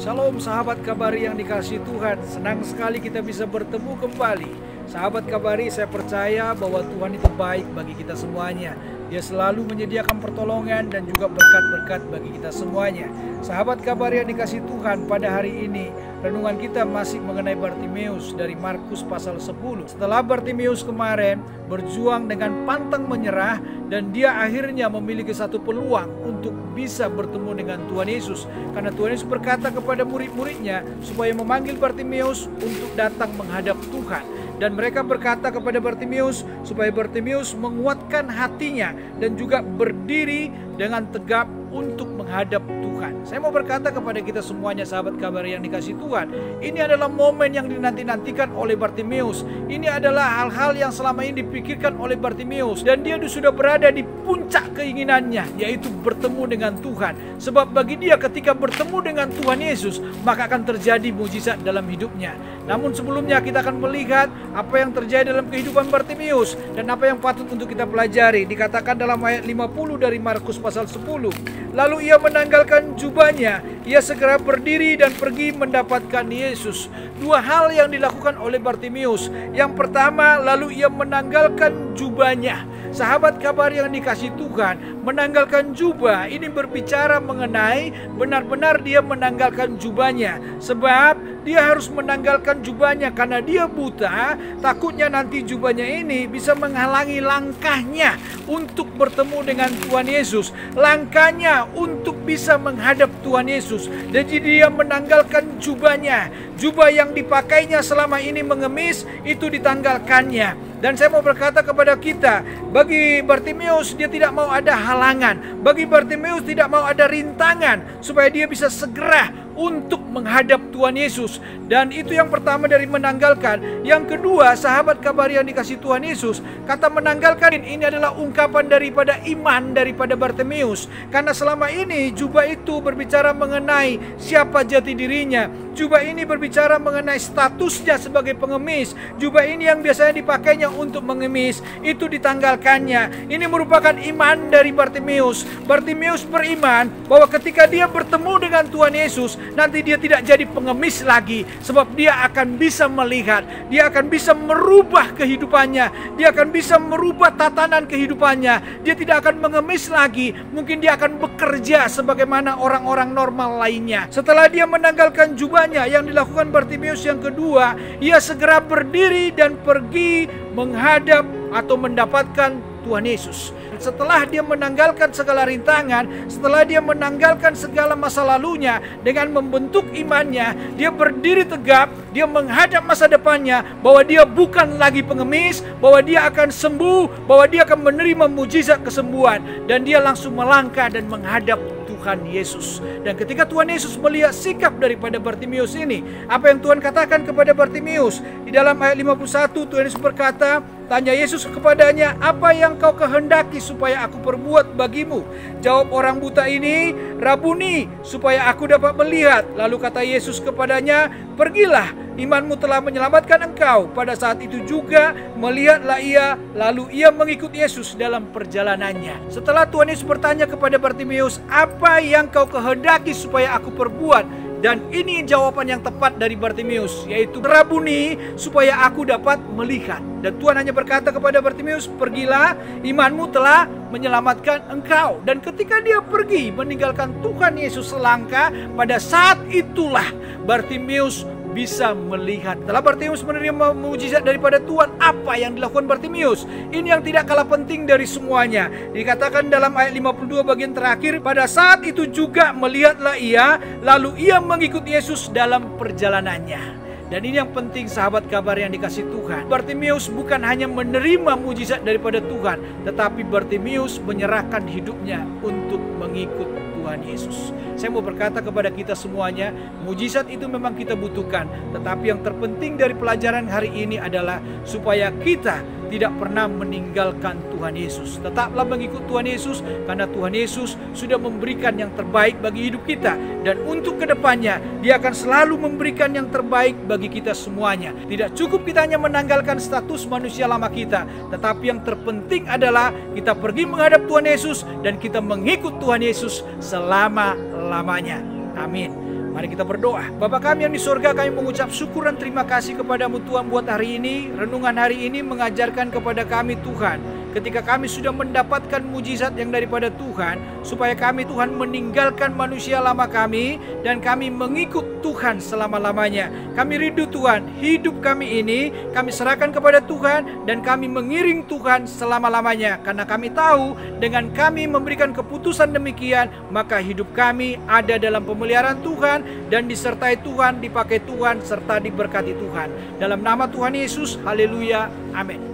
Shalom sahabat Kabari yang dikasihi Tuhan. Senang sekali kita bisa bertemu kembali. Sahabat Kabari, saya percaya bahwa Tuhan itu baik bagi kita semuanya. Dia selalu menyediakan pertolongan dan juga berkat-berkat bagi kita semuanya. Sahabat Kabari yang dikasihi Tuhan, pada hari ini renungan kita masih mengenai Bartimeus dari Markus pasal 10. Setelah Bartimeus kemarin berjuang dengan pantang menyerah, dan dia akhirnya memiliki satu peluang untuk bisa bertemu dengan Tuhan Yesus. Karena Tuhan Yesus berkata kepada murid-muridnya supaya memanggil Bartimeus untuk datang menghadap Tuhan. Dan mereka berkata kepada Bartimeus supaya Bartimeus menguatkan hatinya dan juga berdiri dengan tegap untuk menghadap Tuhan. Saya mau berkata kepada kita semuanya sahabat Kabari yang dikasihi Tuhan, ini adalah momen yang dinanti-nantikan oleh Bartimeus. Ini adalah hal-hal yang selama ini dipikirkan oleh Bartimeus, dan dia sudah berada di puncak keinginannya, yaitu bertemu dengan Tuhan. Sebab bagi dia ketika bertemu dengan Tuhan Yesus, maka akan terjadi mujizat dalam hidupnya. Namun sebelumnya kita akan melihat apa yang terjadi dalam kehidupan Bartimeus dan apa yang patut untuk kita pelajari. Dikatakan dalam ayat 50 dari Markus pasal 10. Lalu ia menanggalkan jubahnya, ia segera berdiri dan pergi mendapatkan Yesus. Dua hal yang dilakukan oleh Bartimeus. Yang pertama, lalu ia menanggalkan jubahnya. Sahabat Kabar yang dikasihi Tuhan, menanggalkan jubah ini berbicara mengenai benar-benar dia menanggalkan jubahnya. Sebab dia harus menanggalkan jubahnya karena dia buta. Takutnya nanti jubahnya ini bisa menghalangi langkahnya untuk bertemu dengan Tuhan Yesus, langkahnya untuk bisa menghadap Tuhan Yesus. Jadi dia menanggalkan jubahnya. Jubah yang dipakainya selama ini mengemis, itu ditanggalkannya. Dan saya mau berkata kepada kita, bagi Bartimeus dia tidak mau ada halangan, bagi Bartimeus tidak mau ada rintangan supaya dia bisa segera untuk menghadap Tuhan Yesus. Dan itu yang pertama dari menanggalkan. Yang kedua, sahabat Kabar yang dikasihi Tuhan Yesus, kata menanggalkan ini adalah ungkapan daripada iman daripada Bartimeus. Karena selama ini jubah itu berbicara mengenai siapa jati dirinya. Jubah ini berbicara mengenai statusnya sebagai pengemis. Jubah ini yang biasanya dipakainya untuk mengemis, itu ditanggalkannya. Ini merupakan iman dari Bartimeus. Bartimeus beriman bahwa ketika dia bertemu dengan Tuhan Yesus, nanti dia tidak jadi pengemis lagi. Sebab dia akan bisa melihat, dia akan bisa merubah kehidupannya, dia akan bisa merubah tatanan kehidupannya. Dia tidak akan mengemis lagi. Mungkin dia akan bekerja sebagaimana orang-orang normal lainnya. Setelah dia menanggalkan jubahnya, yang dilakukan Bartimeus yang kedua, ia segera berdiri dan pergi menghadap atau mendapatkan Tuhan Yesus. Setelah dia menanggalkan segala rintangan, setelah dia menanggalkan segala masa lalunya, dengan membentuk imannya, dia berdiri tegap, dia menghadap masa depannya, bahwa dia bukan lagi pengemis, bahwa dia akan sembuh, bahwa dia akan menerima mujizat kesembuhan, dan dia langsung melangkah dan menghadap Tuhan Yesus. Dan ketika Tuhan Yesus melihat sikap daripada Bartimeus ini, apa yang Tuhan katakan kepada Bartimeus? Di dalam ayat 51 Tuhan Yesus berkata, tanya Yesus kepadanya, apa yang kau kehendaki supaya aku perbuat bagimu? Jawab orang buta ini, Rabuni, supaya aku dapat melihat. Lalu kata Yesus kepadanya, pergilah, imanmu telah menyelamatkan engkau. Pada saat itu juga melihatlah ia, lalu ia mengikut Yesus dalam perjalanannya. Setelah Tuhan Yesus bertanya kepada Bartimeus, apa yang kau kehendaki supaya aku perbuat? Dan ini jawaban yang tepat dari Bartimeus, yaitu Rabuni, supaya aku dapat melihat. Dan Tuhan hanya berkata kepada Bartimeus, pergilah, imanmu telah menyelamatkan engkau. Dan ketika dia pergi meninggalkan Tuhan Yesus selangkah, pada saat itulah Bartimeus bisa melihat. Setelah Bartimeus menerima mujizat daripada Tuhan, apa yang dilakukan Bartimeus? Ini yang tidak kalah penting dari semuanya. Dikatakan dalam ayat 52 bagian terakhir, pada saat itu juga melihatlah ia, lalu ia mengikut Yesus dalam perjalanannya. Dan ini yang penting sahabat Kabar yang dikasihi Tuhan. Bartimeus bukan hanya menerima mujizat daripada Tuhan, tetapi Bartimeus menyerahkan hidupnya untuk mengikut Tuhan Yesus. Saya mau berkata kepada kita semuanya, mujizat itu memang kita butuhkan, tetapi yang terpenting dari pelajaran hari ini adalah supaya kita tidak pernah meninggalkan Tuhan Yesus. Tetaplah mengikut Tuhan Yesus, karena Tuhan Yesus sudah memberikan yang terbaik bagi hidup kita. Dan untuk kedepannya, Dia akan selalu memberikan yang terbaik bagi kita semuanya. Tidak cukup kita hanya menanggalkan status manusia lama kita, tetapi yang terpenting adalah kita pergi menghadap Tuhan Yesus dan kita mengikut Tuhan Yesus selama-lamanya. Amin. Mari kita berdoa. Bapa kami yang di surga, kami mengucap syukur dan terima kasih kepadamu Tuhan buat hari ini. Renungan hari ini mengajarkan kepada kami Tuhan, ketika kami sudah mendapatkan mujizat yang daripada Tuhan, supaya kami Tuhan meninggalkan manusia lama kami dan kami mengikut Tuhan selama-lamanya. Kami rindu Tuhan, hidup kami ini kami serahkan kepada Tuhan dan kami mengiring Tuhan selama-lamanya. Karena kami tahu dengan kami memberikan keputusan demikian, maka hidup kami ada dalam pemeliharaan Tuhan dan disertai Tuhan, dipakai Tuhan, serta diberkati Tuhan. Dalam nama Tuhan Yesus, haleluya, amin.